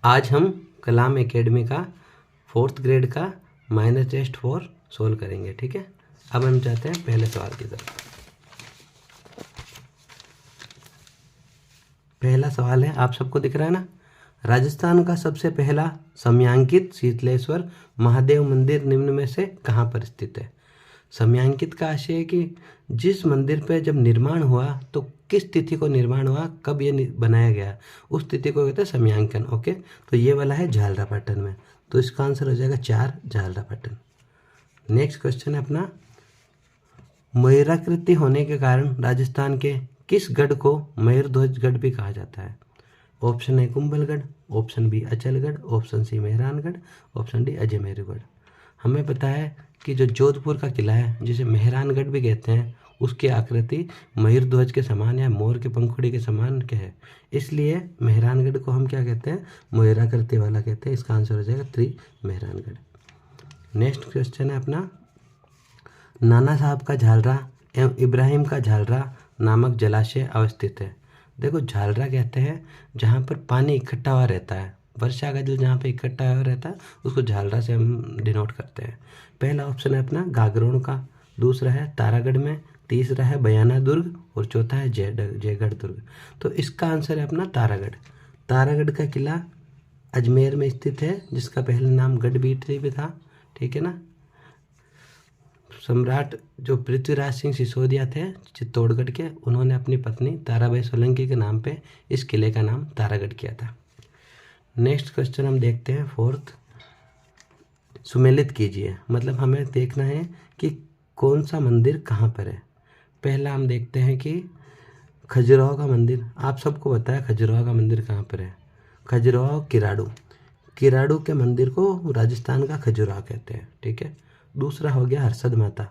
आज हम कलाम एकेडमी का 4th ग्रेड का माइनर टेस्ट 4 सोल्व करेंगे। ठीक है, अब हम जाते हैं पहले सवाल की तरफ। पहला सवाल है, आप सबको दिख रहा है ना। राजस्थान का सबसे पहला समयांकित शीतलेश्वर महादेव मंदिर निम्न में से कहाँ पर स्थित है। समयांकित का आशय है कि जिस मंदिर पे जब निर्माण हुआ तो किस तिथि को निर्माण हुआ, कब ये बनाया गया, उस तिथि को कहते हैं समयांकन। ओके, तो ये वाला है झालरापाटन में, तो इसका आंसर हो जाएगा 4 झालरापाटन। नेक्स्ट क्वेश्चन है अपना, मयूराकृति होने के कारण राजस्थान के किस गढ़ को मयूरध्वज गढ़ भी कहा जाता है। Option A Kumbhalgarh, option B Achalgarh, option C Mehrangarh, option D Ajmergarh. हमें पता है कि जो जोधपुर का किला है जिसे मेहरानगढ़ भी कहते हैं, उसकी आकृति मयूरध्वज के समान या मोर के पंखुड़ी के समान के है, इसलिए मेहरानगढ़ को हम क्या कहते हैं, मयूराकृति वाला कहते हैं। इसका आंसर हो जाएगा 3 मेहरानगढ़। नेक्स्ट क्वेश्चन है अपना, नाना साहब का झालरा एवं इब्राहिम का झालरा नामक जलाशय अवस्थित है। देखो, झालरा कहते हैं जहाँ पर पानी इकट्ठा हुआ रहता है, वर्षा का जल जहाँ पे इकट्ठा हुआ रहता है उसको झालरा से हम डिनोट करते हैं। पहला ऑप्शन है अपना गागरोन का, दूसरा है तारागढ़ में, तीसरा है बयाना दुर्ग और चौथा है जयगढ़ दुर्ग। तो इसका आंसर है अपना तारागढ़। तारागढ़ का किला अजमेर में स्थित है, जिसका पहला नाम गढ़बीटरी भी था। ठीक है ना। सम्राट जो पृथ्वीराज सिंह सिसोदिया थे चित्तौड़गढ़ के, उन्होंने अपनी पत्नी ताराबाई सोलंकी के नाम पे इस किले का नाम तारागढ़ किया था। नेक्स्ट क्वेश्चन हम देखते हैं 4th, सुमेलित कीजिए। मतलब हमें देखना है कि कौन सा मंदिर कहाँ पर है। पहला हम देखते हैं कि खजुराहो का मंदिर। आप सबको पता है खजुराहो का मंदिर कहाँ पर है। खजुराहो किराड़ू, किराड़ू के मंदिर को राजस्थान का खजुराहो कहते हैं। ठीक है। दूसरा हो गया हर्षद माता।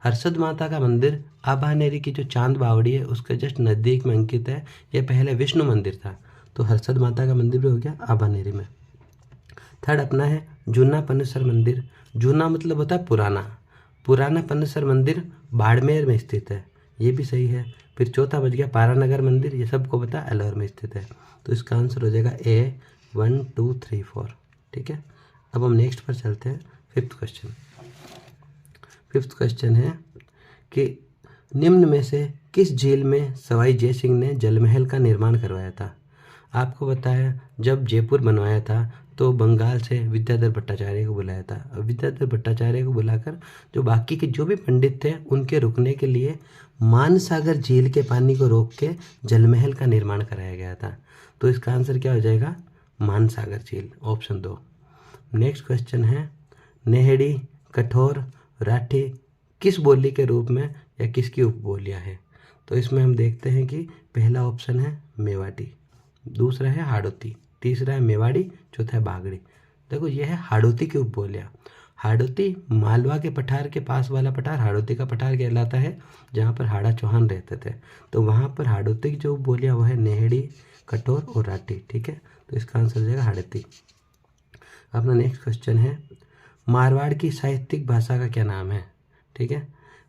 हर्षद माता का मंदिर आभानेरी की जो चांद बावड़ी है उसके जस्ट नज़दीक में अंकित है। यह पहले विष्णु मंदिर था, तो हर्षद माता का मंदिर भी हो गया आभानेरी में। थर्ड अपना है जूना पनेसर मंदिर। जूना मतलब होता है पुराना, पुराना पनेसर मंदिर बाड़मेर में स्थित है, ये भी सही है। फिर चौथा बच गया पारानगर मंदिर, ये सबको पता है अलवर में स्थित है, तो इसका आंसर हो जाएगा ए 1 2 3 4। ठीक है। अब हम नेक्स्ट पर चलते हैं। 5th question. 5th क्वेश्चन है कि निम्न में से किस झील में सवाई जय सिंह ने जलमहल का निर्माण करवाया था। आपको पता है जब जयपुर बनवाया था तो बंगाल से विद्याधर भट्टाचार्य को बुलाया था। अब विद्याधर भट्टाचार्य को बुलाकर जो बाकी के जो भी पंडित थे उनके रुकने के लिए मानसागर झील के पानी को रोक के जलमहल का निर्माण कराया गया था। तो इसका आंसर क्या हो जाएगा, मानसागर झील, ऑप्शन 2। नेक्स्ट क्वेश्चन है, नेहड़ी, कठोर, राठी किस बोली के रूप में या किसकी उपबोलियाँ हैं। तो इसमें हम देखते हैं कि पहला ऑप्शन है मेवाड़ी, दूसरा है हाड़ौती, तीसरा है मेवाड़ी, चौथा है बागड़ी। देखो ये है हाड़ौती की उपबोलियाँ। हाड़ौती मालवा के पठार के पास वाला पठार हाड़ौती का पठार कहलाता है, जहाँ पर हाड़ा चौहान रहते थे। तो वहाँ पर हाड़ौती की जो उपबोलियाँ वो है नेहड़ी, कठोर और राठी। ठीक है, तो इसका आंसर हो जाएगा हाड़ौती। अपना नेक्स्ट क्वेश्चन है, मारवाड़ की साहित्यिक भाषा का क्या नाम है। ठीक है,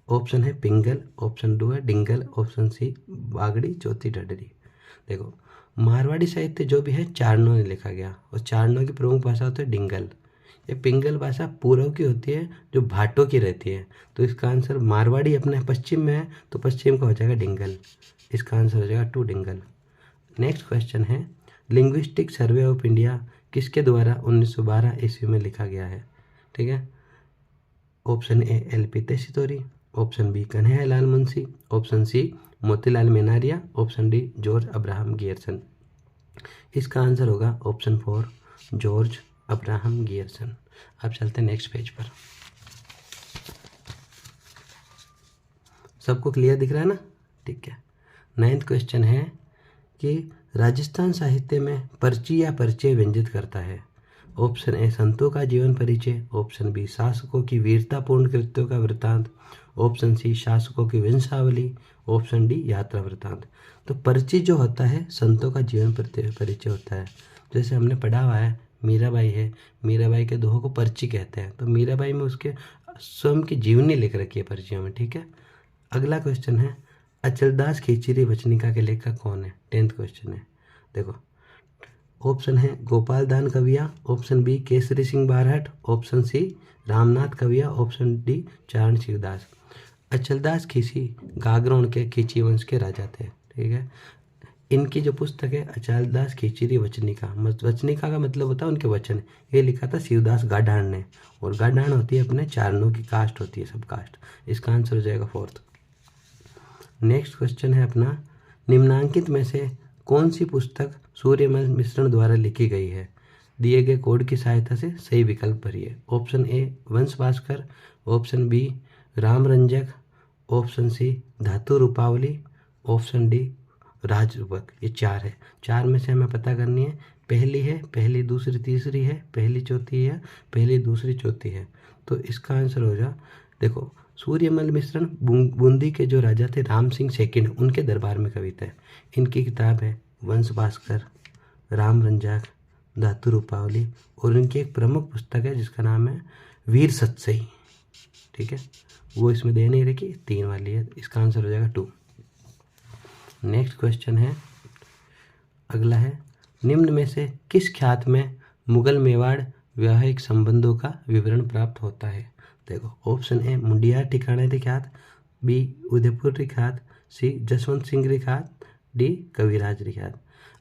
ऑप्शन है पिंगल, ऑप्शन 2 है डिंगल, ऑप्शन सी बागड़ी, चौथी ढडरी। देखो मारवाड़ी साहित्य जो भी है चारणों ने लिखा गया, और चारणों की प्रमुख भाषा होती है डिंगल। ये पिंगल भाषा पूर्व की होती है जो भाटों की रहती है, तो इसका आंसर मारवाड़ी अपने पश्चिम में है, तो पश्चिम का हो जाएगा डिंगल। इसका आंसर हो जाएगा 2 डिंगल। नेक्स्ट क्वेश्चन है, लिंग्विस्टिक सर्वे ऑफ इंडिया किसके द्वारा 1912 ईस्वी में लिखा गया है। ठीक है, option A LP Tessitori, option B Kanhaiyalal Munshi, option C Motilal Menaria, option D George Abraham Grierson. इसका आंसर होगा ऑप्शन 4 जॉर्ज अब्राहम गियरसन। अब चलते हैं नेक्स्ट पेज पर। सबको क्लियर दिख रहा है ना। ठीक है। 9th क्वेश्चन है कि राजस्थान साहित्य में पर्ची या परिचय व्यंजित करता है। ऑप्शन ए संतों का जीवन परिचय, ऑप्शन बी शासकों की वीरतापूर्ण कृत्यों का वृत्तांत, ऑप्शन सी शासकों की वंशावली, ऑप्शन डी यात्रा वृत्तांत। तो पर्ची जो होता है संतों का जीवन परिचय होता है। जैसे हमने पढ़ा हुआ है मीराबाई है, मीराबाई के दोहों को पर्ची कहते हैं, तो मीराबाई में उसके स्वयं की जीवनी लिख रखी है पर्चियों में। ठीक है। अगला क्वेश्चन है, अचलदास खींचीरी वचनिका के लेखक कौन है। 10th क्वेश्चन है। देखो ऑप्शन है Gopal Dan Kaviya, option B Kesari Singh Barhat, option C Ramnath Kaviya, option D Charan Shivdas. Achaldas Khinchi Gagron के खींची वंश के राजा थे, ठीक है। इनकी जो पुस्तक है अचलदास खींची वचनिका, वचनिका का मतलब होता है उनके वचन, ये लिखा था शिवदास गाढ़ाण ने, और गाढ़ाण होती है अपने चारणों की कास्ट होती है, सब कास्ट। इसका आंसर हो जाएगा 4th। नेक्स्ट क्वेश्चन है अपना, निम्नांकित में से कौन सी पुस्तक सूर्यमल मिश्रण द्वारा लिखी गई है? दिए गए कोड की सहायता से सही विकल्प भरिए। Option A Vansh Bhaskar, option B Ramranjak, option C Dhatu Rupavali, option D Rajrupak. ये 4 है, 4 में से हमें पता करनी है, पहली है, पहली दूसरी तीसरी है, पहली चौथी है, पहली दूसरी चौथी है। तो इसका आंसर हो जा, देखो सूर्यमल मिश्रण बूंदी के जो राजा थे राम सिंह सेकंड, उनके दरबार में कविता है। इनकी किताब है वंश भास्कर, रामरंजक, धातु रूपावली, और इनकी एक प्रमुख पुस्तक है जिसका नाम है वीर सतसई, ठीक है। वो इसमें दे नहीं रखी, 3 वाली है। इसका आंसर हो जाएगा 2। नेक्स्ट क्वेश्चन है, अगला है, निम्न में से किस ख्यात में मुगल मेवाड़ वैवाहिक संबंधों का विवरण प्राप्त होता है? देखो ऑप्शन ए मुंडियार ठिकाने री ख्यात, बी उदयपुर री ख्यात, सी जसवंत सिंह री ख्यात, डी कविराज री ख्यात।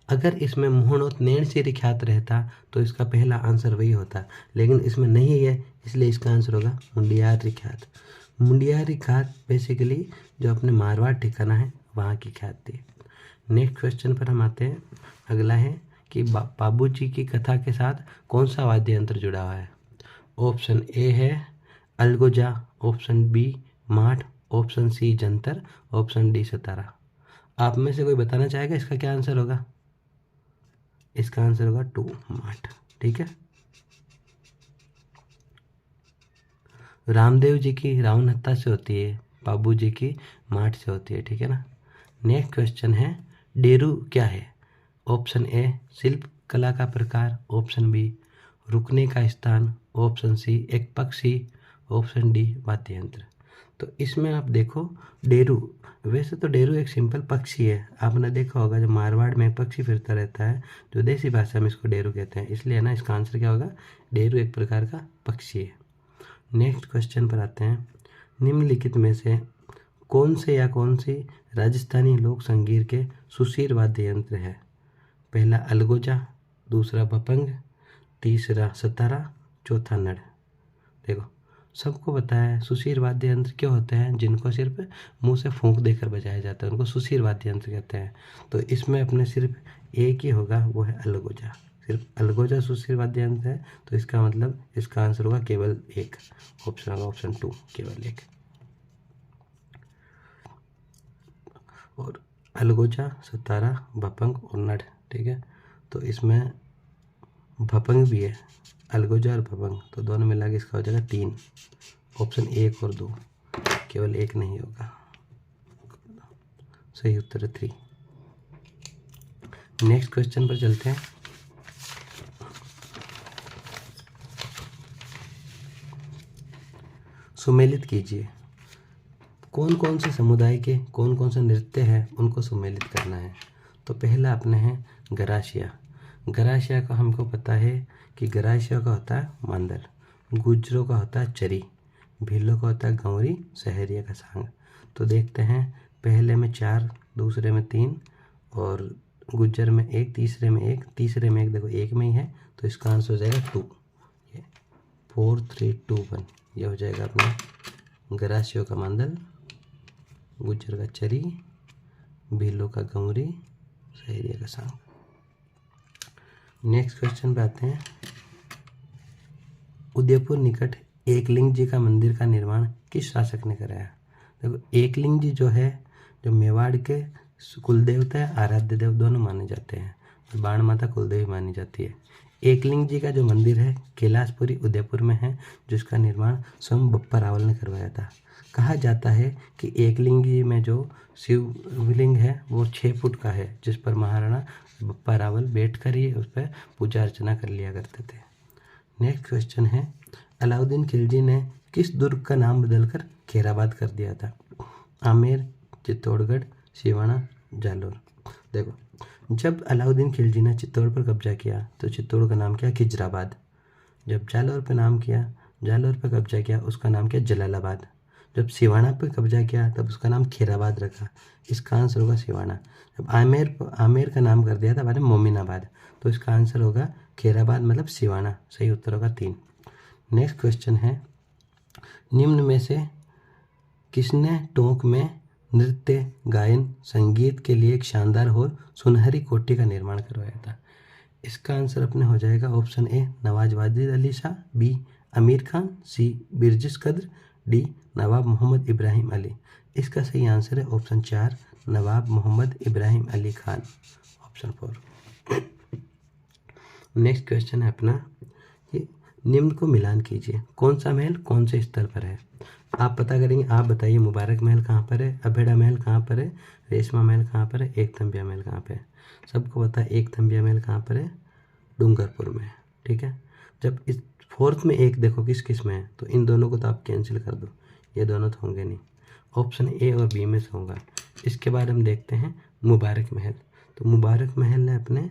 अगर इसमें मोहन और नैन सी री ख्यात रहता तो इसका पहला आंसर वही होता, लेकिन इसमें नहीं है, इसलिए इसका आंसर होगा मुंडियार री ख्यात। मुंडियार री ख्यात बेसिकली जो अपने मारवाड़ ठिकाना है वहाँ की ख्यात थी। नेक्स्ट क्वेश्चन पर हम आते हैं। अगला है कि बाबू जी की कथा के साथ कौन सा वाद्य यंत्र जुड़ा हुआ है? ऑप्शन ए है अलगोजा, ऑप्शन बी माठ, ऑप्शन सी जंतर, ऑप्शन डी सतारा। आप में से कोई बताना चाहेगा इसका क्या आंसर होगा? इसका आंसर होगा 2 माठ, ठीक है। रामदेव जी की रावण हत्या से होती है, बाबू जी की माठ से होती है, ठीक है ना। नेक्स्ट क्वेश्चन है, डेरू क्या है? ऑप्शन ए शिल्प कला का प्रकार, ऑप्शन बी रुकने का स्थान, ऑप्शन सी एक पक्षी, ऑप्शन डी वाद्य यंत्र। तो इसमें आप देखो डेरू, वैसे तो डेरू एक सिंपल पक्षी है, आपने देखा होगा जो मारवाड़ में पक्षी फिरता रहता है, जो देसी भाषा में इसको डेरू कहते हैं, इसलिए ना इसका आंसर क्या होगा? डेरू एक प्रकार का पक्षी है। नेक्स्ट क्वेश्चन पर आते हैं, निम्नलिखित में से कौन से या कौन सी राजस्थानी लोक संगीत के सुशीर वाद्य यंत्र है? पहला अलगोजा, दूसरा बपंग, तीसरा सतारा, चौथा नड़। देखो सबको पता है सुशीर वाद्य यंत्र क्यों होते हैं, जिनको सिर्फ मुंह से फूंक देकर बजाया जाता है उनको सुशीर वाद्य यंत्र कहते हैं। तो इसमें अपने सिर्फ एक ही होगा, वो है अलगोजा। सिर्फ अलगोजा सुशीर वाद्य यंत्र है, तो इसका मतलब इसका आंसर होगा केवल एक, ऑप्शन होगा ऑप्शन 2 केवल एक। और अलगोजा, सतारा, भपंग और नड़, ठीक है। तो इसमें भपंग भी है, अलगोजा और भपंग, तो दोनों मिला के इसका हो जाएगा 3, ऑप्शन 1 और 2, केवल एक नहीं होगा। सही उत्तर है 3। नेक्स्ट क्वेश्चन पर चलते हैं। सुमेलित कीजिए, कौन कौन से समुदाय के कौन कौन से नृत्य हैं उनको सुमेलित करना है। तो पहला अपने हैं गरासिया। गरासिया का हमको पता है कि गरासिया का होता है मांदल, गुजरों का होता है चरी, भीलों का होता है गौरी, सहरिया का सांग। तो देखते हैं, पहले में 4, दूसरे में 3 और गुज्जर में 1, तीसरे में 1, तीसरे में 1, देखो 1 में ही है, तो इसका आंसर हो जाएगा 2। ये 4 3 2 1, ये हो जाएगा अपना गरासियों का मांदल, गुज्जर का चरी, भीलों का गौरी, सहरिया का सांग। नेक्स्ट क्वेश्चन पे आते हैं। उदयपुर निकट एकलिंग जी का मंदिर का निर्माण किस शासक ने कराया? देखो एकलिंग जी जो है, जो मेवाड़ के कुल देवता है, आराध्य देव दोनों माने जाते हैं, बाण माता कुलदेवी मानी जाती है। एकलिंग जी का जो मंदिर है कैलाशपुरी उदयपुर में है, जिसका निर्माण स्वयं बप्पा रावल ने करवाया था। कहा जाता है कि एकलिंग जी में जो शिवलिंग है वो 6 फुट का है, जिस पर महाराणा बप्पा रावल बैठकर ही उस पर पूजा अर्चना कर लिया करते थे। नेक्स्ट क्वेश्चन है, अलाउद्दीन खिलजी ने किस दुर्ग का नाम बदलकर खैराबाद कर दिया था? आमेर, चित्तौड़गढ़, सिवाना, जालोर। देखो जब अलाउद्दीन खिलजी ने चित्तौड़ पर कब्जा किया तो चित्तौड़ का नाम क्या? खिजराबाद। जब जालौर पर कब्जा किया उसका नाम क्या? जलालाबाद। जब सिवाना पर कब्जा किया तब उसका नाम खैराबाद रखा। इसका आंसर होगा सिवाना। जब आमेर का नाम कर दिया था बाद में मोमिनाबाद, तो इसका आंसर होगा खैराबाद मतलब सिवाना। सही उत्तर होगा 3। नेक्स्ट क्वेश्चन है, निम्न में से किसने टोंक में नृत्य, गायन, संगीत के लिए एक शानदार और सुनहरी कोठी का निर्माण करवाया था? इसका आंसर अपने हो जाएगा option A Nawab Wajid Ali Shah, B Aamir Khan, C Birjis Qadr, D Nawab Mohammad Ibrahim Ali. इसका सही आंसर है option 4 Nawab Mohammad Ibrahim Ali Khan, option 4। Next question है अपना, ये निम्न को मिलान कीजिए। कौन सा महल कौन से स्तर पर है? आप पता करेंगे। आप बताइए मुबारक महल कहाँ पर है, अभेड़ा महल कहाँ पर है, रेशमा महल कहाँ पर है, एक थम्बिया महल कहाँ पर है? सबको पता है एक थम्बिया महल कहाँ पर है? डूंगरपुर में। ठीक है। जब इस फोर्थ में एक देखो किस किस में है, तो इन दोनों को तो आप कैंसिल कर दो, ये दोनों तो होंगे नहीं। ऑप्शन ए और बी में से होगा। इसके बाद हम देखते हैं मुबारक महल। तो मुबारक महल है अपने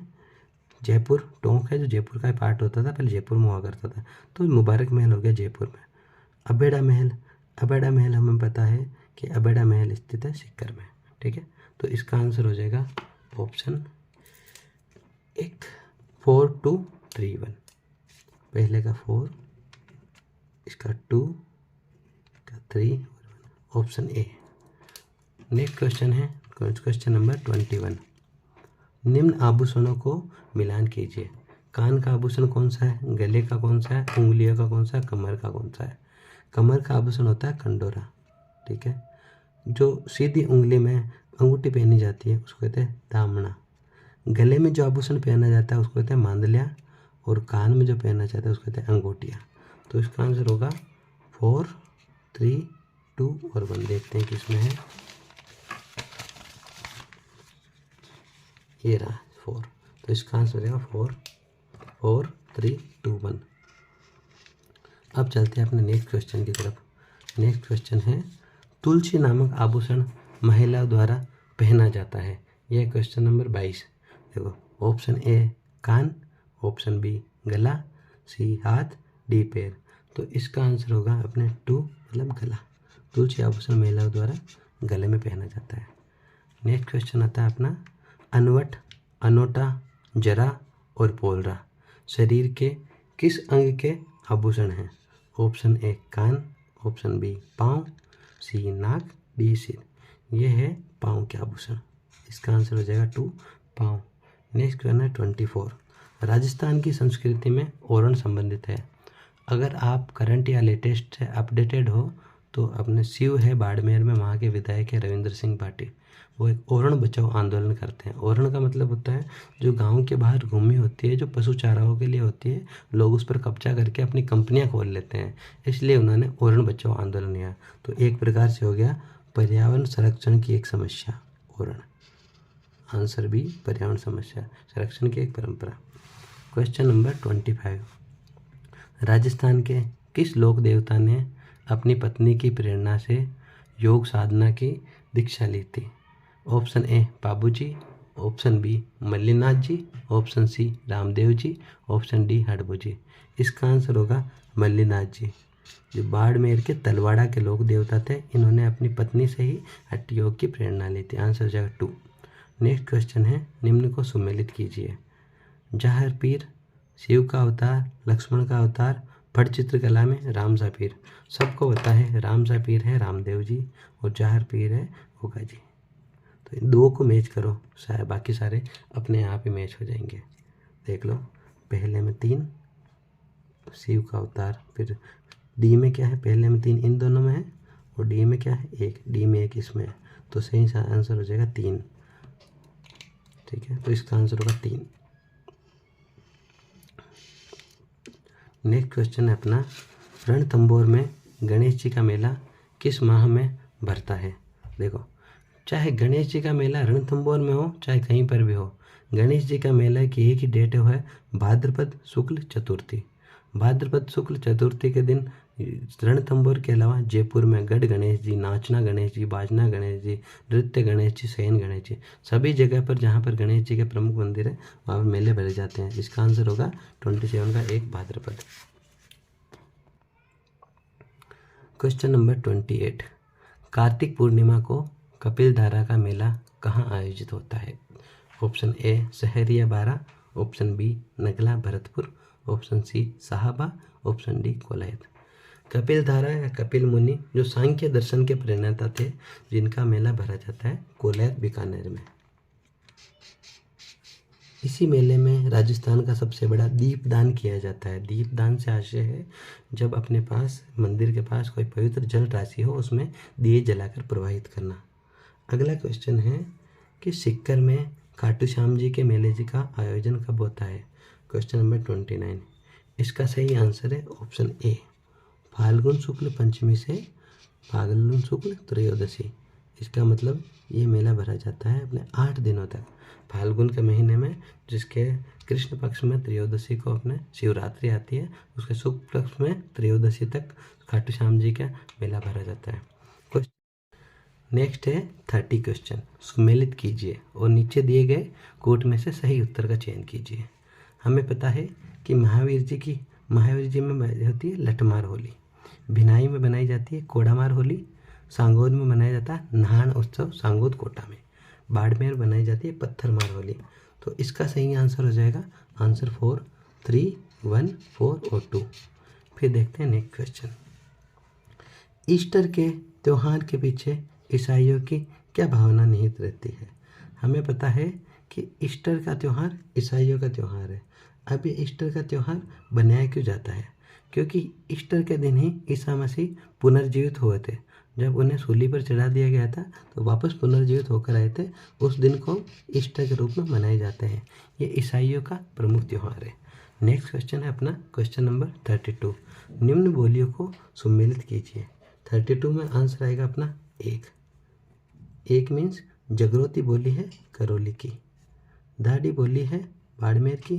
जयपुर, टोंक है जो जयपुर का पार्ट होता था, पहले जयपुर में हुआ करता था, तो मुबारक महल हो गया जयपुर में। अबेड़ा महल हमें पता है कि अबेड़ा महल स्थित है सीकर में। ठीक है। तो इसका आंसर हो जाएगा ऑप्शन 1 4 2 3 1। पहले का 4, इसका 2, इसका 3, ऑप्शन ए। नेक्स्ट क्वेश्चन है क्वेश्चन नंबर 21। निम्न आभूषणों को मिलान कीजिए। कान का आभूषण कौन सा है, गले का कौन सा है, उंगलियों का कौन सा है, कमर का कौन सा है? कमर का आभूषण होता है कंडोरा। ठीक है। जो सीधी उंगली में अंगूठी पहनी जाती है उसको कहते हैं दामना। गले में जो आभूषण पहना जाता है उसको कहते हैं मांदलिया, और कान में जो पहना जाता है उसको कहते हैं अंगूठिया। तो इसका आंसर होगा 4 3 2 और 1। देखते हैं किसमें है, ये रहा 4। तो इसका आंसर हो जाएगा 4 4 3 2 1। अब चलते हैं अपने नेक्स्ट क्वेश्चन की तरफ। नेक्स्ट क्वेश्चन है, तुलसी नामक आभूषण महिलाओं द्वारा पहना जाता है। यह क्वेश्चन नंबर 22। देखो ऑप्शन ए कान, ऑप्शन बी गला, सी हाथ, डी पैर। तो इसका आंसर होगा अपने 2 मतलब गला। तुलसी आभूषण महिलाओं द्वारा गले में पहना जाता है। नेक्स्ट क्वेश्चन आता है अपना, अनवट, अनोटा, जरा और पोलरा शरीर के किस अंग के आभूषण हैं? ऑप्शन ए कान, ऑप्शन बी पाँव, सी नाक, डी सिर। यह है पाँव के आभूषण। इसका आंसर हो जाएगा 2 पाँव। नेक्स्ट क्वेश्चन है 24। राजस्थान की संस्कृति में ओरण संबंधित है। अगर आप करंट या लेटेस्ट से अपडेटेड हो तो अपने शिव है बाड़मेर में, वहाँ के विधायक है रविंद्र सिंह पाटिल। वो एक ओरण बचाओ आंदोलन करते हैं। ओरण का मतलब होता है जो गांव के बाहर भूमि होती है जो पशु चाराओं के लिए होती है, लोग उस पर कब्जा करके अपनी कंपनियां खोल लेते हैं, इसलिए उन्होंने ओरण बचाओ आंदोलन लिया। तो एक प्रकार से हो गया पर्यावरण संरक्षण की एक समस्या ओरण। आंसर बी पर्यावरण समस्या संरक्षण की एक परंपरा। Question number 25। राजस्थान के किस लोक देवता ने अपनी पत्नी की प्रेरणा से योग साधना की दीक्षा ली थी? ऑप्शन ए बाबूजी, ऑप्शन बी मल्लीनाथ जी, option C Ramdev ji, option D हडबू जी। इसका आंसर होगा मल्लीनाथ जी, जो बाड़मेर के तलवाड़ा के लोक देवता थे। इन्होंने अपनी पत्नी से ही हठ योग की प्रेरणा ली थी। आंसर हो जाएगा 2। नेक्स्ट क्वेश्चन है, निम्न को सुमेलित कीजिए। जाहर पीर, शिव का अवतार, लक्ष्मण का अवतार, फट चित्रकला में राम सा पीर। सबको पता है राम सा पीर है रामदेव जी और जाहर पीर है होगा जी। तो इन दो को मैच करो, शायद बाकी सारे अपने आप ही मैच हो जाएंगे। देख लो, पहले में 3 शिव का अवतार, फिर डी में क्या है, पहले में 3 इन दोनों में है और डी में क्या है 1, डी में 1 इसमें है। तो सही आंसर हो जाएगा 3। ठीक है, तो इसका आंसर होगा 3। नेक्स्ट क्वेश्चन है अपना, रणथंभौर में गणेश जी का मेला किस माह में भरता है? देखो, चाहे गणेश जी का मेला रणथंभौर में हो चाहे कहीं पर भी हो, गणेश जी का मेला की एक ही डेट है भाद्रपद शुक्ल चतुर्थी। भाद्रपद शुक्ल चतुर्थी के दिन रणथंभौर के अलावा जयपुर में गढ़ गणेश जी, नाचना गणेश जी, बाजना गणेश जी, नृत्य गणेश जी, शयन गणेश जी, सभी जगह पर जहाँ पर गणेश जी के प्रमुख मंदिर है वहाँ पर मेले भरे जाते हैं। इसका आंसर होगा 27 का 1 भाद्रपद। क्वेश्चन नंबर 28, कार्तिक पूर्णिमा को कपिलधारा का मेला कहाँ आयोजित होता है? Option A Sahariya Bara, option B Nagla Bharatpur, option C Sahba, option D Kolayat. Kapildhara या कपिल मुनि जो सांख्य दर्शन के प्रणेता थे, जिनका मेला भरा जाता है कोलायत बीकानेर में। इसी मेले में राजस्थान का सबसे बड़ा दीपदान किया जाता है। दीपदान से आशय है जब अपने पास मंदिर के पास कोई पवित्र जल राशि हो उसमें दिए जलाकर प्रवाहित करना। अगला क्वेश्चन है कि सिक्कर में खाटू श्याम जी के मेले जी का आयोजन कब होता है? Question number 29। इसका सही आंसर है ऑप्शन ए फाल्गुन शुक्ल पंचमी से फाल्गुन शुक्ल त्रयोदशी। इसका मतलब ये मेला भरा जाता है अपने 8 दिनों तक फाल्गुन के महीने में, जिसके कृष्ण पक्ष में त्रयोदशी को अपने शिवरात्रि आती है, उसके शुक्ल पक्ष में त्रयोदशी तक खाटू श्याम जी का मेला भरा जाता है। नेक्स्ट है 30 क्वेश्चन। सुमेलित कीजिए और नीचे दिए गए कोट में से सही उत्तर का चयन कीजिए। हमें पता है कि महावीर जी में होती है लठमार होली, भिनाई में बनाई जाती है कोडामार होली, सांगोद में मनाया जाता है नहान उत्सव सांगोद कोटा में, बाड़मेर बनाई जाती है पत्थरमार होली। तो इसका सही आंसर हो जाएगा आंसर 4, 3, 1, 4 और 2। फिर देखते हैं नेक्स्ट क्वेश्चन। ईस्टर के त्यौहार के पीछे ईसाइयों की क्या भावना निहित रहती है? हमें पता है कि ईस्टर का त्यौहार ईसाइयों का त्यौहार है। अब ये ईस्टर का त्यौहार बनाया क्यों जाता है? क्योंकि ईस्टर के दिन ही ईसा मसीह पुनर्जीवित हुए थे। जब उन्हें सूली पर चढ़ा दिया गया था तो वापस पुनर्जीवित होकर आए थे। उस दिन को ईस्टर के रूप में मनाए जाते हैं। ये ईसाइयों का प्रमुख त्यौहार है। नेक्स्ट क्वेश्चन है अपना क्वेश्चन नंबर 32। निम्न बोलियों को सुमेलित कीजिए। 32 में आंसर आएगा अपना एक मीन्स जगरोती बोली है करौली की, दाढ़ी बोली है बाड़मेर की,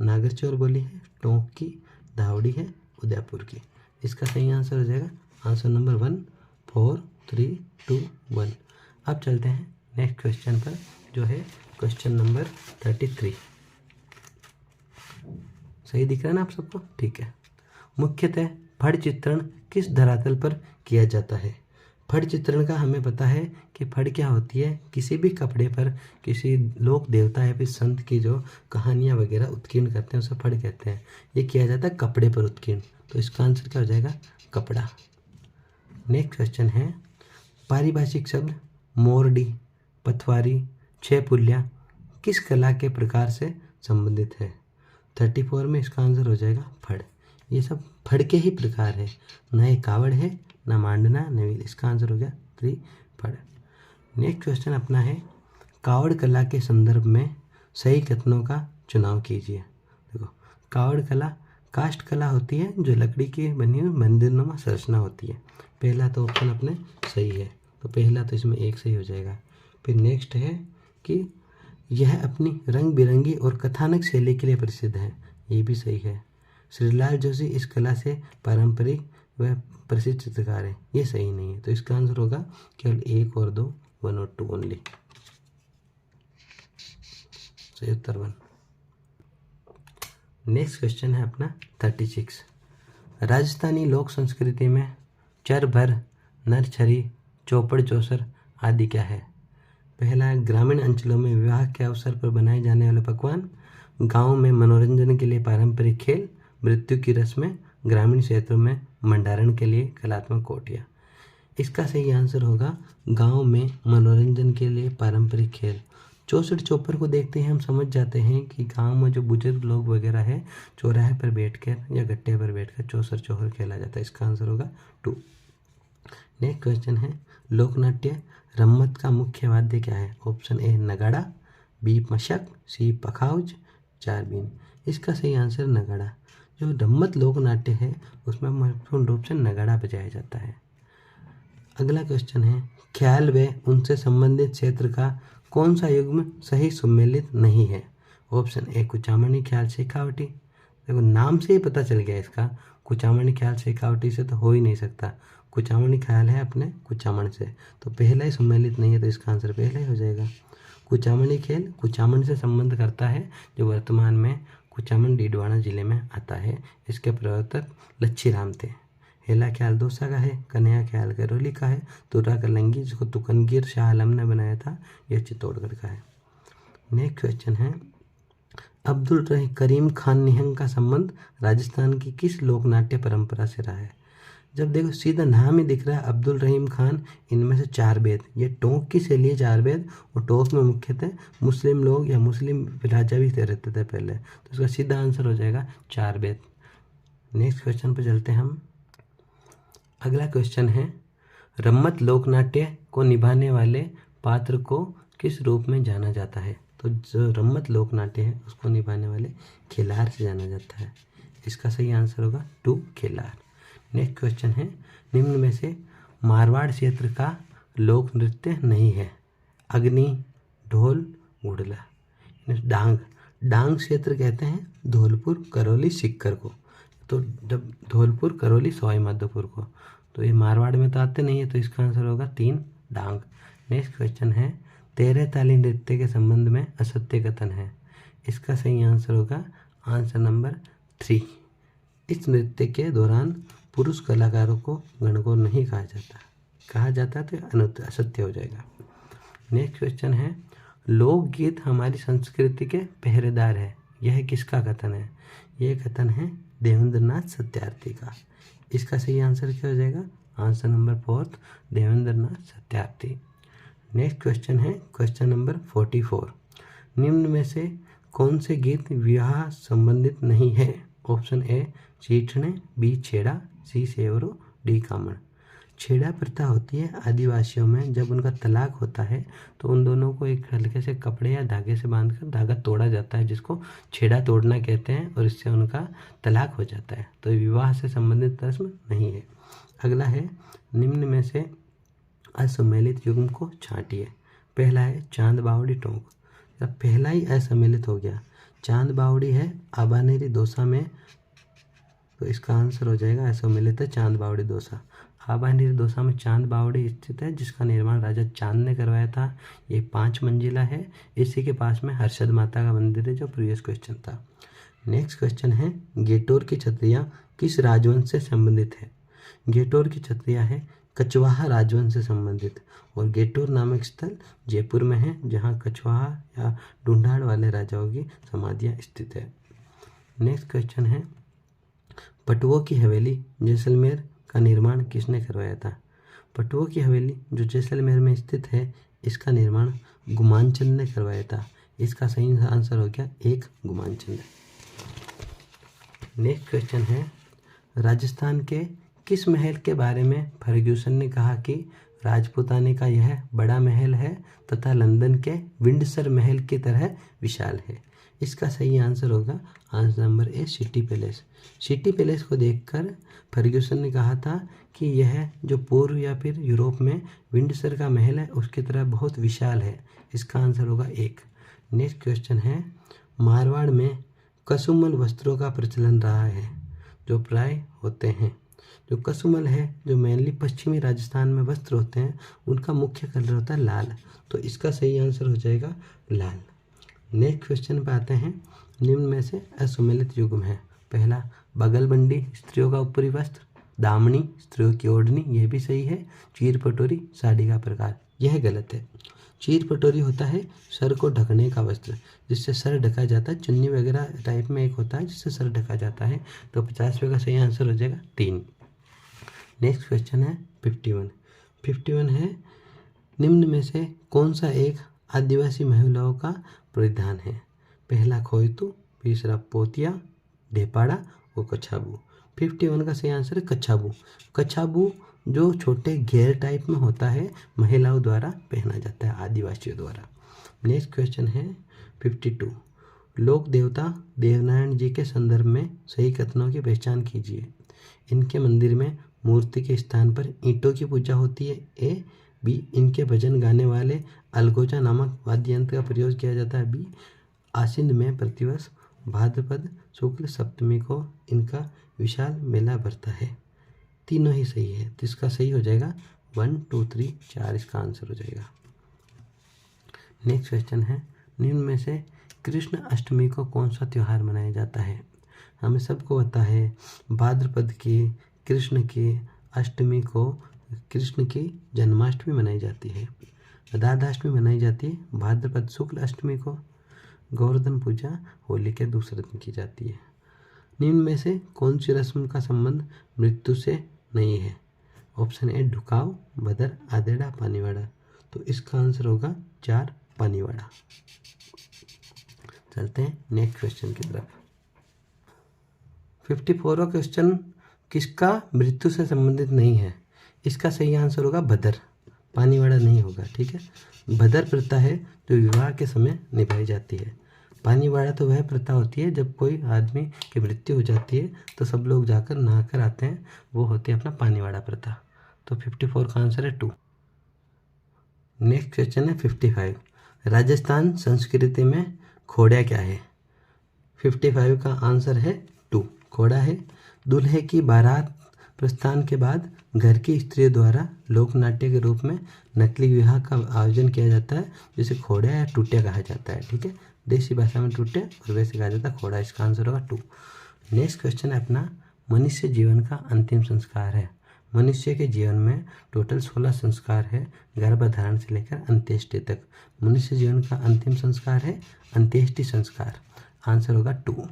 नागरचौर बोली है टोंक की, धावड़ी है उदयपुर की। इसका सही आंसर हो जाएगा आंसर नंबर 1, 4, 3, 2, 1। अब चलते हैं नेक्स्ट क्वेश्चन पर जो है क्वेश्चन नंबर 33। सही दिख रहा है ना आप सबको? ठीक है। मुख्यतः फड़ चित्रण किस धरातल पर किया जाता है? फड़ चित्रण का हमें पता है कि फड़ क्या होती है, किसी भी कपड़े पर किसी लोक देवता या फिर संत की जो कहानियाँ वगैरह उत्कीर्ण करते हैं उसे फड़ कहते हैं। ये किया जाता है कपड़े पर उत्कीर्ण। तो इसका आंसर क्या हो जाएगा? कपड़ा। नेक्स्ट क्वेश्चन है पारिभाषिक शब्द मोरडी, पथवारी, छह पुलिया किस कला के प्रकार से संबंधित है? 34 में इसका आंसर हो जाएगा फड़। ये सब फड़ के ही प्रकार है, ना ये कावड़ है ना मांडना नवील। इसका आंसर हो गया 3 फड़। नेक्स्ट क्वेश्चन अपना है कावड़ कला के संदर्भ में सही कथनों का चुनाव कीजिए। देखो कावड़ कला काष्ठ कला होती है जो लकड़ी की बनी हुई मंदिरनुमा संरचना होती है। पहला तो ऑप्शन अपने सही है, तो पहला तो इसमें 1 सही हो जाएगा। फिर नेक्स्ट है कि यह अपनी रंग बिरंगी और कथानक शैली के लिए प्रसिद्ध है। ये भी सही है। श्रीलाल जोशी इस कला से पारंपरिक व प्रसिद्ध चित्रकार है। ये सही नहीं है, तो इसका आंसर होगा केवल 1 और 2, 1 और 2 ओनली। सही उत्तर 1। नेक्स्ट क्वेश्चन है अपना 36। राजस्थानी लोक संस्कृति में चर भर, नर छरी, चौपड़ चौसर आदि क्या है? पहला ग्रामीण अंचलों में विवाह के अवसर पर बनाए जाने वाले पकवान, गांव में मनोरंजन के लिए पारंपरिक खेल, मृत्यु की रस्में, ग्रामीण क्षेत्रों में मंडारण के लिए कलात्मक कोटियाँ। इसका सही आंसर होगा गांव में मनोरंजन के लिए पारंपरिक खेल। चौसठ चौपर को देखते ही हम समझ जाते हैं कि गांव में जो बुजुर्ग लोग वगैरह है चौराहे पर बैठकर या गट्टे पर बैठकर चौसठ चौहर खेला जाता है। इसका आंसर होगा 2। नेक्स्ट क्वेश्चन है लोकनाट्य रम्मत का मुख्य वाद्य क्या है? ऑप्शन ए नगाड़ा, बी मशक, सी पखाउज, 4 बीन। इसका सही आंसर नगाड़ा। जो रम्मत लोकनाट्य है उसमें महत्वपूर्ण रूप से नगाड़ा बजाया जाता है। अगला क्वेश्चन है ख्याल व उनसे संबंधित क्षेत्र का कौन सा युग्म सही सुमेलित नहीं है? ऑप्शन ए कुचामणी ख्याल शेखावटी, देखो नाम से ही पता चल गया इसका, कुचामणी ख्याल शेखावटी से तो हो ही नहीं सकता, कुचामणी ख्याल है अपने कुचामण से, तो पहला ही सम्मिलित नहीं है, तो इसका आंसर पहला ही हो जाएगा। कुचामणी खेल कुचामण से संबंध करता है, जो वर्तमान में कुचामन डीडवाना जिले में आता है। इसके प्रवर्तक लच्छी राम थे। हेला ख्याल दौसा का है, कन्हैया ख्याल करौली का है, तुर्रा कलंगी जिसको तुकनगीर शाह आलम ने बनाया था, यह चित्तौड़गढ़ का है। नेक्स्ट क्वेश्चन है, अब्दुल करीम खान निहंग का संबंध राजस्थान की किस लोक नाट्य परंपरा से रहा है? जब देखो सीधा नाम ही दिख रहा है अब्दुल रहीम खान, इनमें से चार वेद, ये टोंक की शैली है चार वेद, और टोंक में मुख्यतः मुस्लिम लोग या मुस्लिम राजा भी रहते थे पहले, तो इसका सीधा आंसर हो जाएगा चार वेद। नेक्स्ट क्वेश्चन पर चलते हैं हम। अगला क्वेश्चन है, रम्मत लोकनाट्य को निभाने वाले पात्र को किस रूप में जाना जाता है? तो जो रम्मत लोकनाट्य है उसको निभाने वाले खिलार से जाना जाता है। इसका सही आंसर होगा 2 खिलार। नेक्स्ट क्वेश्चन है, निम्न में से मारवाड़ क्षेत्र का लोक नृत्य नहीं है? अग्नि, ढोल, गुड़ला, डांग। डांग क्षेत्र कहते हैं धौलपुर, करौली, सिक्कर को, तो जब धौलपुर, करौली, सवाई माधोपुर को, तो ये मारवाड़ में तो आते नहीं है, तो इसका आंसर होगा 3 डांग। नेक्स्ट क्वेश्चन है, तेरह ताली नृत्य के संबंध में असत्य कथन है। इसका सही आंसर होगा आंसर नंबर 3। इस नृत्य के दौरान पुरुष कलाकारों को गणगौर नहीं कहा जाता तो असत्य हो जाएगा। नेक्स्ट क्वेश्चन है, लोकगीत हमारी संस्कृति के पहरेदार है, यह किसका कथन है? यह कथन है देवेंद्रनाथ सत्यार्थी का। इसका सही आंसर क्या हो जाएगा? Answer number 4 Devendranath Satyarthi. Next question है क्वेश्चन नंबर 44। निम्न में से कौन से गीत विवाह संबंधित नहीं है? ऑप्शन ए चीठने, बी छेड़ा, सी सेवरो, डी कामण। छेड़ा प्रथा होती है आदिवासियों में, जब उनका तलाक होता है तो उन दोनों को एक हल्के से कपड़े या धागे से बांधकर धागा तोड़ा जाता है, जिसको छेड़ा तोड़ना कहते हैं, और इससे उनका तलाक हो जाता है। तो विवाह से संबंधित रस्म नहीं है। अगला है, निम्न में से असम्मिलित युग्म को छांटिए। पहला है चांद बावड़ी टोंक, जब पहला ही असम्मिलित हो गया, चांद बावड़ी है आबानेरी दौसा में, तो इसका आंसर हो जाएगा असम्मिलित है चांद बावड़ी दौसा। आबानेरी दौसा में चांद बावड़ी स्थित है, जिसका निर्माण राजा चांद ने करवाया था। ये 5 मंजिला है। इसी के पास में हर्षद माता का मंदिर है, जो प्रीवियस क्वेश्चन था। नेक्स्ट क्वेश्चन है, गेटोर की छत्रियाँ किस राजवंश से संबंधित है? गेटोर की छत्रियाँ है कछवाहा राजवंश से संबंधित, और गेटोर नामक स्थल जयपुर में है, जहाँ कछवाहा या ढूंढाड़ वाले राजाओं की समाधियाँ स्थित है। नेक्स्ट क्वेश्चन है, पटुओं की हवेली जैसलमेर का निर्माण किसने करवाया था? पटुओं की हवेली जो जैसलमेर में स्थित है, इसका निर्माण गुमानचंद ने करवाया था। इसका सही आंसर हो गया 1 गुमानचंद। नेक्स्ट क्वेश्चन है, राजस्थान के किस महल के बारे में फर्ग्यूसन ने कहा कि राजपूताने का यह बड़ा महल है तथा लंदन के विंडसर महल की तरह विशाल है? इसका सही आंसर होगा answer number A city palace. City palace को देखकर फर्ग्यूसन ने कहा था कि यह जो पूर्व या फिर यूरोप में विंडसर का महल है उसकी तरह बहुत विशाल है। इसका आंसर होगा 1। नेक्स्ट क्वेश्चन है, मारवाड़ में कसुमल वस्त्रों का प्रचलन रहा है, जो प्राय होते हैं। जो कसुमल है, जो मेनली पश्चिमी राजस्थान में वस्त्र होते हैं, उनका मुख्य कलर होता है लाल, तो इसका सही आंसर हो जाएगा लाल। नेक्स्ट क्वेश्चन पे आते हैं, निम्न में से असम्मिलित युग्म है। पहला बगलबंडी स्त्रियों का ऊपरी वस्त्र, दामनी स्त्रियों की ओढ़नी, यह भी सही है। चीर पटोरी साड़ी का प्रकार, यह गलत है। चीर पटोरी होता है सर को ढकने का वस्त्र, जिससे सर ढका जाता है, चुन्नी वगैरह टाइप में एक होता है जिससे सर ढका जाता है, तो 50वें का सही आंसर हो जाएगा 3। नेक्स्ट क्वेश्चन है 51 है, निम्न में से कौन सा एक आदिवासी महिलाओं का परिधान है? पहला खोयतू, तीसरा पोतिया, ढेपाड़ा और कछाबू। 51 का सही आंसर है कछाबू। कछाबू जो छोटे घेर टाइप में होता है, महिलाओं द्वारा पहना जाता है, आदिवासियों द्वारा। नेक्स्ट क्वेश्चन है 52, लोक देवता देवनारायण जी के संदर्भ में सही कथनों की पहचान कीजिए। इनके मंदिर में मूर्ति के स्थान पर ईंटों की पूजा होती है। ए, बी, इनके भजन गाने वाले अलगोजा नामक वाद्य यंत्र का प्रयोग किया जाता है। बी, आसिंद में प्रतिवर्ष भाद्रपद शुक्ल सप्तमी को इनका विशाल मेला भरता है। तीनों ही सही है, तो इसका सही हो जाएगा 1 2 3 4, इसका आंसर हो जाएगा। नेक्स्ट क्वेश्चन है, निम्न में से कृष्ण अष्टमी को कौन सा त्यौहार मनाया जाता है? हमें सबको पता है भाद्रपद की कृष्ण की अष्टमी को कृष्ण की जन्माष्टमी मनाई जाती है, राधाष्टमी मनाई जाती है। भाद्रपद शुक्ल अष्टमी को गोवर्धन पूजा होली के दूसरे दिन की जाती है। निम्न में से कौन सी रस्म का संबंध मृत्यु से नहीं है? ऑप्शन ए ढुकाव, बदर, आदेड़ा, पानीवाड़ा। तो इसका आंसर होगा 4 पानीवाड़ा। चलते हैं नेक्स्ट क्वेश्चन की तरफ। 54वां क्वेश्चन, किसका मृत्यु से संबंधित नहीं है? इसका सही आंसर होगा बदर, पानीवाड़ा नहीं होगा। ठीक है, बदर प्रथा है जो विवाह के समय निभाई जाती है। पानीवाड़ा तो वह प्रथा होती है जब कोई आदमी की मृत्यु हो जाती है तो सब लोग जाकर नहाकर आते हैं, वो होती है अपना पानीवाड़ा प्रथा। तो 54 का आंसर है 2। नेक्स्ट क्वेश्चन है 55, राजस्थान संस्कृति में खोड़ा क्या है? 55 का आंसर है 2, खोड़ा है। दूल्हे की बारात प्रस्थान के बाद घर की स्त्रियों द्वारा लोकनाट्य के रूप में नकली विवाह का आयोजन किया जाता है, जिसे खोड़ा या टूटिया कहा जाता है। ठीक है, देसी भाषा में टूटिया और वैसे कहा जाता है खोड़ा। इसका आंसर होगा 2। नेक्स्ट क्वेश्चन है अपना, मनुष्य जीवन का अंतिम संस्कार है। मनुष्य के जीवन में टोटल 16 संस्कार है, गर्भधारण से लेकर अंत्येष्टि तक। मनुष्य जीवन का अंतिम संस्कार है अंत्येष्टि संस्कार, आंसर होगा 2।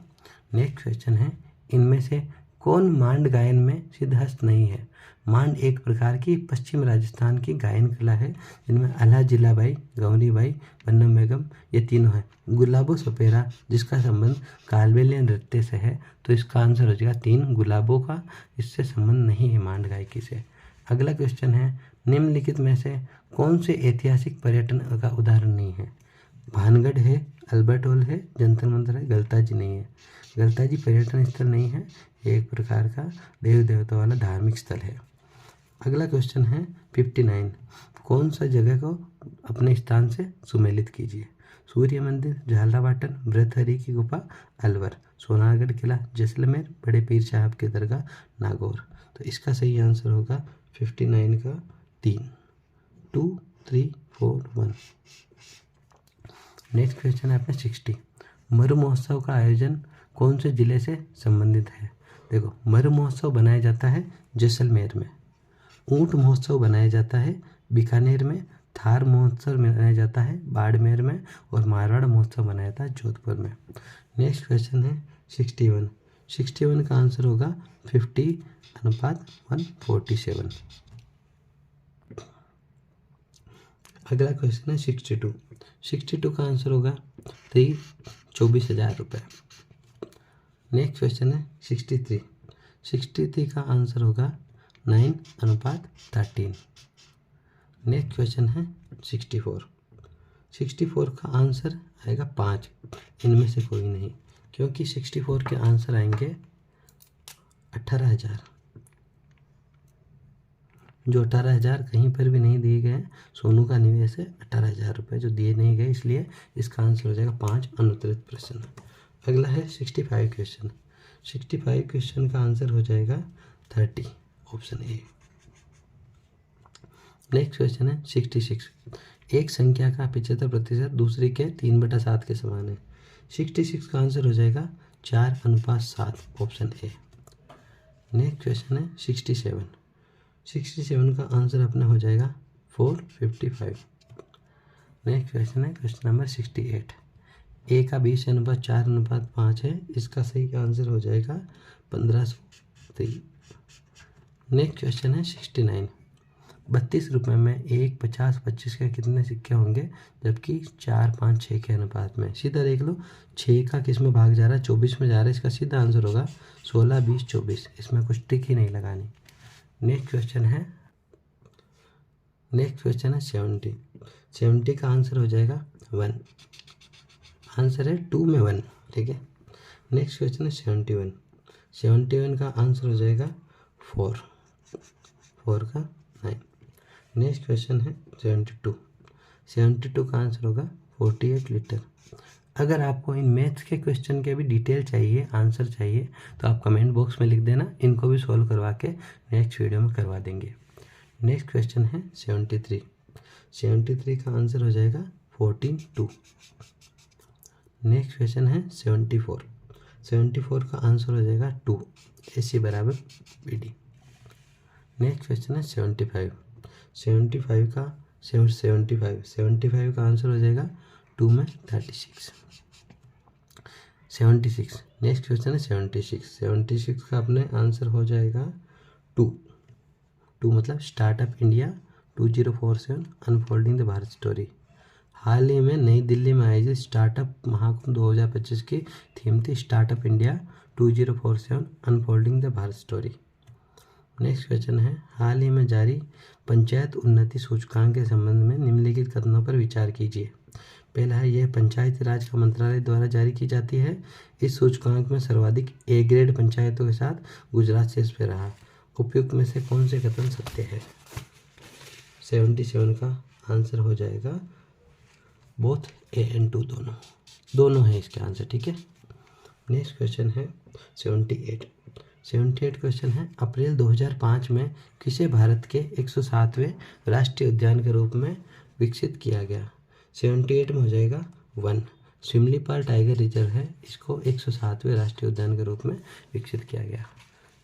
नेक्स्ट क्वेश्चन है, इनमें से कौन मांड गायन में सिद्धहस्त नहीं है? मांड एक प्रकार की पश्चिम राजस्थान की गायन कला है, जिनमें अल्हा जिलाबाई, गौरीबाई, बन्नम बेगम ये तीनों हैं। गुलाबो सपेरा जिसका संबंध कालबेलिया नृत्य से है, तो इसका आंसर हो जाएगा 3, गुलाबों का इससे संबंध नहीं है मांड गायकी से। अगला क्वेश्चन है, निम्नलिखित में से कौन से ऐतिहासिक पर्यटन का उदाहरण नहीं है? भानगढ़ है, अल्बर्ट हॉल है, जंतर मंतर है, गलताजी नहीं है। गलताजी पर्यटन स्थल नहीं है, ये एक प्रकार का देव देवता वाला धार्मिक स्थल है। अगला क्वेश्चन है 59, कौन सा जगह को अपने स्थान से सुमेलित कीजिए? सूर्य मंदिर, झालरापाटन, भृतहरि की गुफा, अलवर, सोनारगढ़ किला, जैसलमेर, बड़े पीर साहब की दरगाह, नागौर। तो इसका सही आंसर होगा 59 का 3, 2 3 4 1। नेक्स्ट क्वेश्चन है अपना 60, मरु महोत्सव का आयोजन कौन से जिले से संबंधित है? देखो, मरु महोत्सव बनाया जाता है जैसलमेर में, ऊंट महोत्सव बनाया जाता है बीकानेर में, थार महोत्सव मनाया जाता है बाड़मेर में, और मारवाड़ महोत्सव मनाया जाता है जोधपुर में। नेक्स्ट क्वेश्चन है 61, 61 का आंसर होगा 50:147। अगला क्वेश्चन है 62, 62 का आंसर होगा 24,000 रुपये। नेक्स्ट क्वेश्चन है 63, 63 का आंसर होगा 9:13। नेक्स्ट क्वेश्चन है 64, 64 का आंसर आएगा 5, इनमें से कोई नहीं, क्योंकि 64 के आंसर आएंगे 18,000, जो 18,000 कहीं पर भी नहीं दिए गए। सोनू का निवेश है 18,000 रुपये जो दिए नहीं गए, इसलिए इसका आंसर हो जाएगा 5, अनुत्तरित प्रश्न। अगला है 65 क्वेश्चन, 65 क्वेश्चन का आंसर हो जाएगा 30, ऑप्शन ए। नेक्स्ट क्वेश्चन है 66, एक संख्या का 75% दूसरी के 3/7 के समान है। 66 का आंसर हो जाएगा 4:7, ऑप्शन ए। नेक्स्ट क्वेश्चन है 67, 67 का आंसर अपना हो जाएगा 455। नेक्स्ट क्वेश्चन है क्वेश्चन नंबर 68, ए का 20:4:5 है, इसका सही आंसर हो जाएगा 1503। नेक्स्ट क्वेश्चन है 69, 32 रुपये में 1, 50, 25 के कितने सिक्के होंगे, जबकि 4, 5, 6 के अनुपात में? सीधा देख लो, 6 का किस में भाग जा रहा है, 24 में जा रहा है, इसका सीधा आंसर होगा 16, 20, 24, इसमें कुछ ट्रिक ही नहीं लगानी। नेक्स्ट क्वेश्चन है 70, 70 का आंसर हो जाएगा 1, आंसर है 2 में 1, ठीक है। नेक्स्ट क्वेश्चन है 71, 71 का आंसर हो जाएगा 4, 4 का 9। नेक्स्ट क्वेश्चन है 72, 72 का आंसर होगा 48 लीटर। अगर आपको इन मैथ्स के क्वेश्चन के भी डिटेल चाहिए, आंसर चाहिए, तो आप कमेंट बॉक्स में लिख देना, इनको भी सॉल्व करवा के नेक्स्ट वीडियो में करवा देंगे। नेक्स्ट क्वेश्चन है 73। 73 का आंसर हो जाएगा 14/2। नेक्स्ट क्वेश्चन है 74। 74 का आंसर हो जाएगा 2, AC बराबर BD। नेक्स्ट क्वेश्चन है 75। 75 का 75 का आंसर हो जाएगा 2 में 36। 76। नेक्स्ट क्वेश्चन है 76। 76 का अपने आंसर हो जाएगा 2 मतलब startup India 2047 unfolding the Bharat story. हाल ही में नई दिल्ली में आयोजित स्टार्टअप महाकुंभ 2025 की थीम थी startup India 2047 unfolding the Bharat story. Next question है हाल ही में जारी पंचायत उन्नति सूचकांक के संबंध में निम्नलिखित कथनों पर विचार कीजिए। पहला है, यह पंचायती राज का मंत्रालय द्वारा जारी की जाती है। इस सूचकांक में सर्वाधिक A ग्रेड पंचायतों के साथ गुजरात शीर्ष पे रहा। उपयुक्त में से कौन से कथन सत्य है? 77 का आंसर हो जाएगा बोथ A and 2 दोनों है इसका आंसर, ठीक है। नेक्स्ट क्वेश्चन है 78। 78 क्वेश्चन है, अप्रैल 2005 में किसे भारत के 107वें राष्ट्रीय उद्यान के रूप में विकसित किया गया? 78 में हो जाएगा 1, सिमलीपाल टाइगर रिजर्व है, इसको 107वें राष्ट्रीय उद्यान के रूप में विकसित किया गया।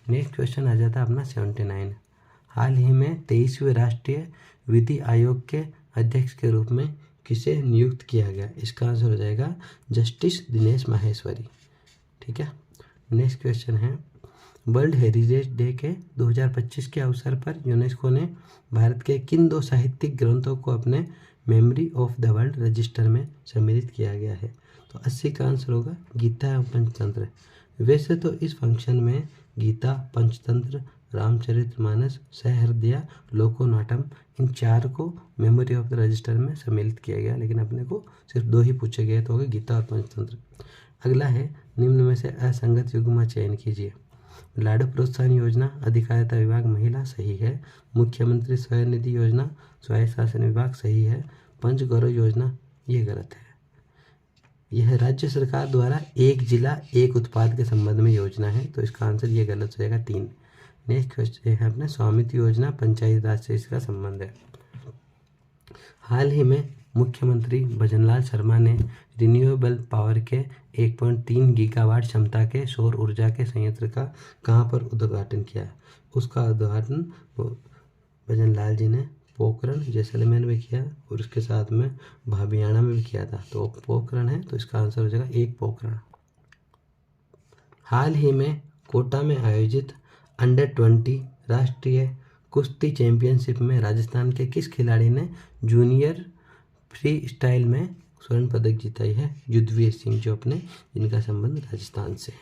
नेक्स्ट क्वेश्चन आ जाता है अपना 79। हाल ही में 23वें राष्ट्रीय विधि आयोग के अध्यक्ष के रूप में किसे नियुक्त किया गया? इसका आंसर हो जाएगा जस्टिस दिनेश माहेश्वरी, ठीक है। नेक्स्ट क्वेश्चन है, वर्ल्ड हेरिटेज डे के 2025 के अवसर पर यूनेस्को ने भारत के किन 2 साहित्यिक ग्रंथों को अपने memory of the world register में सम्मिलित किया गया है? तो 80 का आंसर होगा गीता एवं पंचतंत्र। वैसे तो इस फंक्शन में गीता, पंचतंत्र, रामचरितमानस, सहृदया, लोकोनाटम, इन 4 को मेमोरी ऑफ द रजिस्टर में सम्मिलित किया गया, लेकिन अपने को सिर्फ 2 ही पूछे गए, तो हो गए गीता और पंचतंत्र। अगला है, निम्न में से असंगत युग्म चयन कीजिए। लाडू प्रोत्साहन योजना अधिकारिता विभाग महिला सही है। मुख्यमंत्री स्वयं निधि योजना स्वायत्त शासन विभाग सही है। पंच गौरव योजना ये गलत है। यह राज्य सरकार द्वारा एक जिला एक उत्पाद के संबंध में योजना है, तो इसका आंसर ये गलत हो जाएगा 3। नेक्स्ट क्वेश्चन है अपने स्वामित्व योजना पंचायती राज से इसका संबंध है। हाल ही में मुख्यमंत्री भजनलाल शर्मा ने रिन्यूएबल पावर के 1.3 गीगावाट क्षमता के सौर ऊर्जा के संयंत्र का कहाँ पर उद्घाटन किया? उसका उद्घाटन भजनलाल जी ने पोखरण जैसलमेर में किया और उसके साथ में भाबियाना में भी किया था, तो पोखरण है, तो इसका आंसर हो जाएगा 1 पोखरण। हाल ही में कोटा में आयोजित अंडर-20 राष्ट्रीय कुश्ती चैंपियनशिप में राजस्थान के किस खिलाड़ी ने जूनियर फ्री स्टाइल में स्वर्ण पदक जीता है? युद्धवीर सिंह, जो अपने जिनका संबंध राजस्थान से है।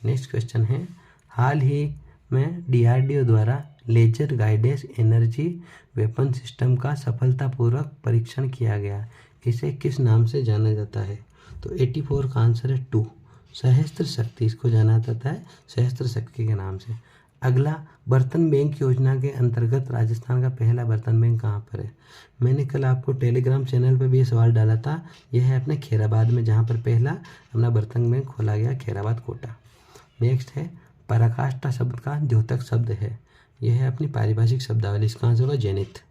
नेक्स्ट क्वेश्चन है, हाल ही में DRDO द्वारा laser guided energy weapon system का सफलतापूर्वक परीक्षण किया गया, इसे किस नाम से जाना जाता है? तो 84 का आंसर है 2, सहस्त्र शक्ति, इसको जाना जाता है सहस्त्र शक्ति के नाम से। अगला, बर्तन बैंक योजना के अंतर्गत राजस्थान का पहला बर्तन बैंक कहाँ पर है? मैंने कल आपको टेलीग्राम चैनल पर भी ये सवाल डाला था। यह है अपने खैराबाद में, जहाँ पर पहला अपना बर्तन बैंक खोला गया, खैराबाद कोटा। नेक्स्ट है, पराकाष्ठा शब्द का द्योतक शब्द है, यह है अपनी पारिभाषिक शब्दावली, इसका आंसर होगा जेनिथ।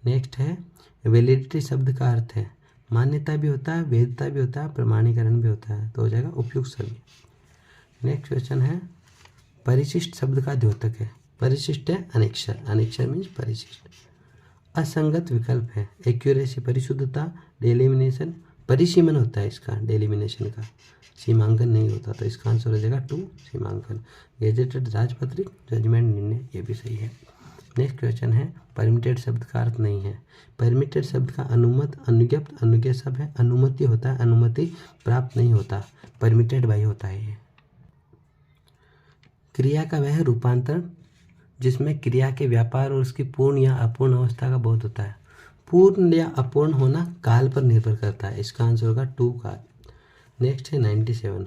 नेक्स्ट है, वैलिडिटी शब्द का अर्थ है मान्यता भी होता है, वैधता भी होता है, प्रमाणीकरण भी होता है, तो हो जाएगा उपयुक्त सभी। नेक्स्ट क्वेश्चन है, परिशिष्ट शब्द का द्योतक है, परिशिष्ट है अनेक्षर, अनेक्षर मीन्स परिशिष्ट। असंगत विकल्प है एक्यूरेसी, परिशुद्धता, डेलिमिनेशन, परिसीमन होता है इसका, डेलिमिनेशन का, सीमांकन नहीं होता, तो इसका आंसर हो जाएगा 2 सीमांकन। गेजेटेड राजपत्रित, जजमेंट, निर्णय, ये भी सही है। नेक्स्ट क्वेश्चन है, परमिटेड शब्द का अर्थ नहीं है। परमिटेड शब्द का अनुमत, अनुज्ञप्त, अनुज्ञा सब है, अनुमति होता है, अनुमति प्राप्त नहीं होता, परमिटेड बाई होता है ये। क्रिया का वह रूपांतरण जिसमें क्रिया के व्यापार और उसकी पूर्ण या अपूर्ण अवस्था का बोध होता है। पूर्ण या अपूर्ण होना काल पर निर्भर करता है, इसका आंसर होगा 2 काल। नेक्स्ट है 97,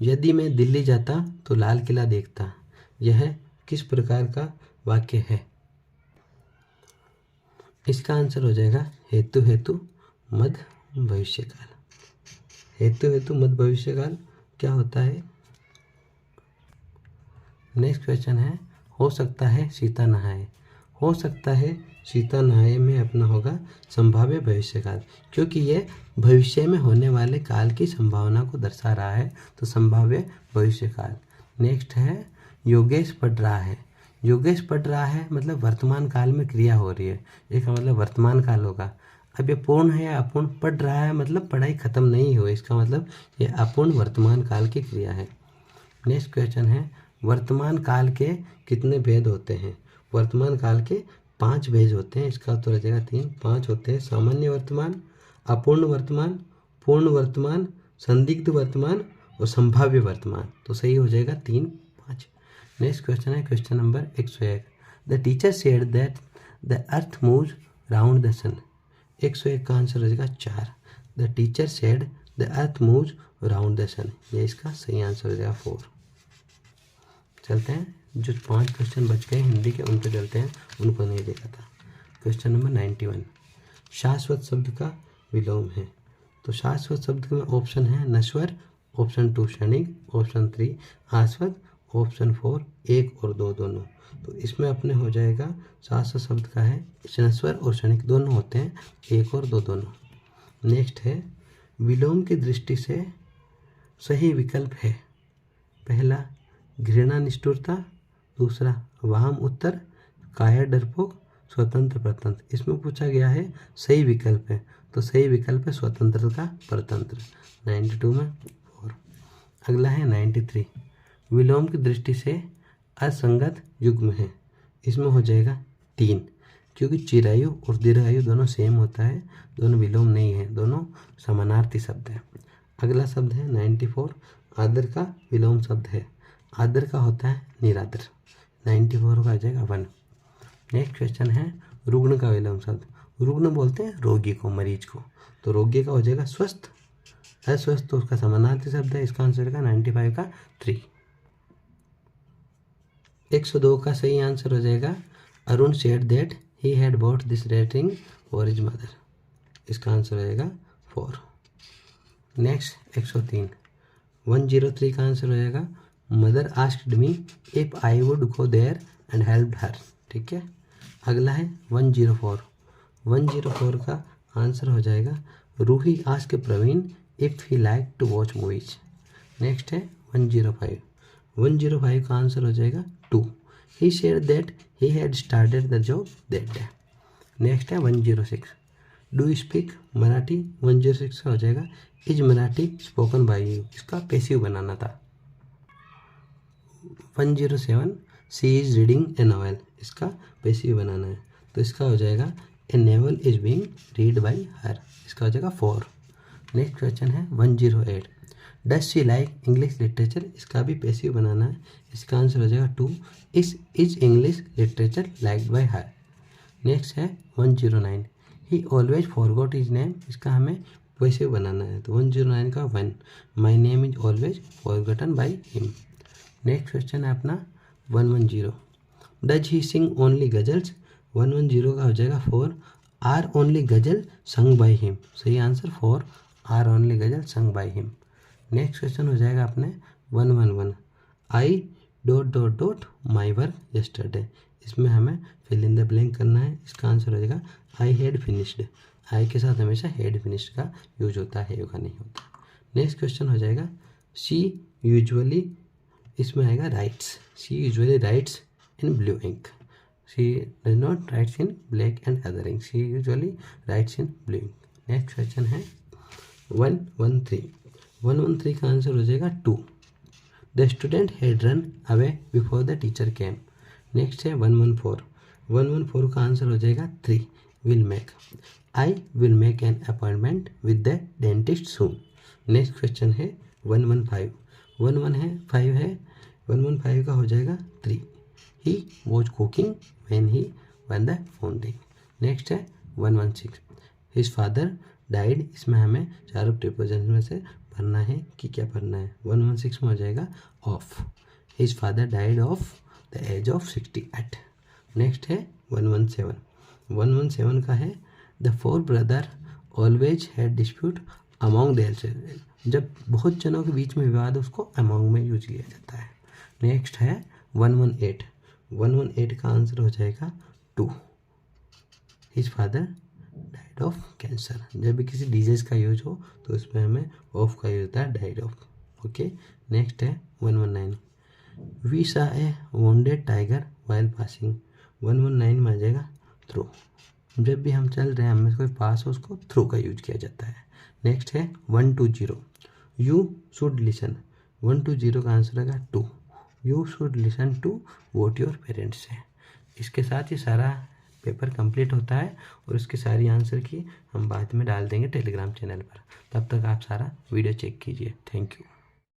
यदि मैं दिल्ली जाता तो लाल किला देखता, यह किस प्रकार का वाक्य है? इसका आंसर हो जाएगा हेतु हेतु मध्य भविष्य काल। हेतु हेतु मत भविष्यकाल क्या होता है? नेक्स्ट क्वेश्चन है, हो सकता है सीता नहाए। हो सकता है सीता नहाए में अपना होगा संभाव्य भविष्यकाल, क्योंकि ये भविष्य में होने वाले काल की संभावना को दर्शा रहा है, तो संभाव्य भविष्यकाल। नेक्स्ट है, योगेश पढ़ रहा है। योगेश पढ़ रहा है मतलब वर्तमान काल में क्रिया हो रही है, इसका मतलब वर्तमान काल होगा। अब ये पूर्ण है या अपूर्ण? पढ़ रहा है मतलब पढ़ाई खत्म नहीं हुई, इसका मतलब ये अपूर्ण वर्तमान काल की क्रिया है। नेक्स्ट क्वेश्चन है, वर्तमान काल के कितने भेद होते हैं? वर्तमान काल के 5 भेद होते हैं, इसका उत्तर हो जाएगा 3। 5 होते हैं, सामान्य वर्तमान, अपूर्ण वर्तमान, पूर्ण वर्तमान, संदिग्ध वर्तमान और संभाव्य वर्तमान। तो सही हो जाएगा 3, 5। नेक्स्ट क्वेश्चन है question number 101। The teacher said that the earth moves round the sun. 101 का आंसर हो जाएगा 4। The teacher said the earth moves round the sun, ये इसका सही आंसर हो जाएगा 4। चलते हैं, जो 5 क्वेश्चन बच गए हिंदी के उन पे चलते हैं, उनको नहीं देखा था। क्वेश्चन नंबर 91, शाश्वत शब्द का विलोम है। तो शाश्वत शब्द में ऑप्शन है नश्वर, ऑप्शन 2 क्षणिक, ऑप्शन 3 आश्वत, ऑप्शन 4 1 और 2 दोनों। तो इसमें अपने हो जाएगा शाश्वत शब्द का है नश्वर और क्षणिक दोनों होते हैं, 1 और 2 दोनों। नेक्स्ट है, विलोम की दृष्टि से सही विकल्प है। पहला घृणा निष्ठुरता, दूसरा वाम उत्तर, कायर डरपोक, स्वतंत्र परतंत्र। इसमें पूछा गया है सही विकल्प है, तो सही विकल्प है स्वतंत्र का परतंत्र। 92 में 4। अगला है 93, विलोम की दृष्टि से असंगत युग्म है। इसमें हो जाएगा 3, क्योंकि चिरायु और दीर्घायु दोनों सेम होता है, दोनों विलोम नहीं है, दोनों समानार्थी शब्द है। अगला शब्द है 94, आदर का विलोम शब्द है। आदर का होता है निरादर। 94 का आ जाएगा 1। नेक्स्ट क्वेश्चन है, रुग्ण का विलोम शब्द। रुग्ण बोलते हैं रोगी को, मरीज को, तो रोगी का हो जाएगा स्वस्थ। अस्वस्थ तो उसका समानार्थी शब्द है, इसका आंसर का 95 का 3। 102 का सही आंसर हो जाएगा, Arun said that he had bought this red ring for his mother. इसका आंसर हो जाएगा 4। नेक्स्ट 103, 103 का आंसर हो जाएगा, mother asked me if I would go there and help her. ठीक है। अगला है 104। 104 का आंसर हो जाएगा, Roohi asked Praveen if he like to watch movies. Next है 105। 105 का आंसर हो जाएगा 2। He share that he had started the job that day. Next है 106। Do you speak Marathi. 106 का हो जाएगा, is Marathi spoken by you. इसका पैसिव बनाना था। 107, she is reading A novel. इसका पैसिव बनाना है, तो इसका हो जाएगा, ए novel is being read by हर। इसका हो जाएगा 4। नेक्स्ट क्वेश्चन है 108, does she like English literature. इसका भी पैसिव बनाना है, इसका आंसर हो जाएगा 2। Is English literature liked by her. Next है 109, he always forgot his name. इसका हमें पैसिव बनाना है, तो 109 का 1, my name is always forgotten by him. Next question है अपना 110, does he sing only ghazals. 110 का हो जाएगा 4, are only ghazal sung by him. सही answer 4, are only ghazal sung by him. Next question हो जाएगा अपने 111, I dot dot dot my work yesterday. इसमें हमें फिल इन द ब्लैंक करना है, इसका आंसर हो जाएगा, आई हैड फिनिश्ड। आई के साथ हमेशा हैड फिनिश्ड का यूज होता है, का नहीं होता। नेक्स्ट क्वेश्चन हो जाएगा, शी यूजुअली, इसमें आएगा writes. She usually writes in blue ink. She does not writes in black and other ink. She usually writes in blue ink. Next question है 113। 113 का आंसर हो जाएगा 2, the student had run away before the teacher came. Next है 114। 114 का answer हो जाएगा 3, will make. I will make an appointment with the dentist soon. Next question है 115। 115 है, 115 का हो जाएगा 3, he was cooking when he one the phone ring. Next है 116, हिज फादर डाइड। इसमें हमें चारों प्रीपोजिशन में से भरना है कि क्या भरना है। 116 में हो जाएगा off, his father died of the age of 68। Next है 117। 117 का है, the 4 brother always had dispute among there. जब बहुत जनों के बीच में विवाद उसको अमंग में यूज किया जाता है। नेक्स्ट है 118। 118 का आंसर हो जाएगा 2। His father died of cancer. जब भी किसी डिजीज का यूज हो तो उसमें हमें ऑफ का यूज होता है, डाइड ऑफ। ओके, नेक्स्ट है 119। We saw a wounded tiger while passing. 119 में आ जाएगा थ्रू। जब भी हम चल रहे हैं हमें कोई पास हो उसको थ्रू का यूज किया जाता है। नेक्स्ट है 120। You should listen. 120 का आंसर होगा 2। You should listen to what your parents से। इसके साथ ये सारा पेपर कंप्लीट होता है और उसके सारी आंसर की हम बाद में डाल देंगे टेलीग्राम चैनल पर। तब तक आप सारा वीडियो चेक कीजिए। Thank you.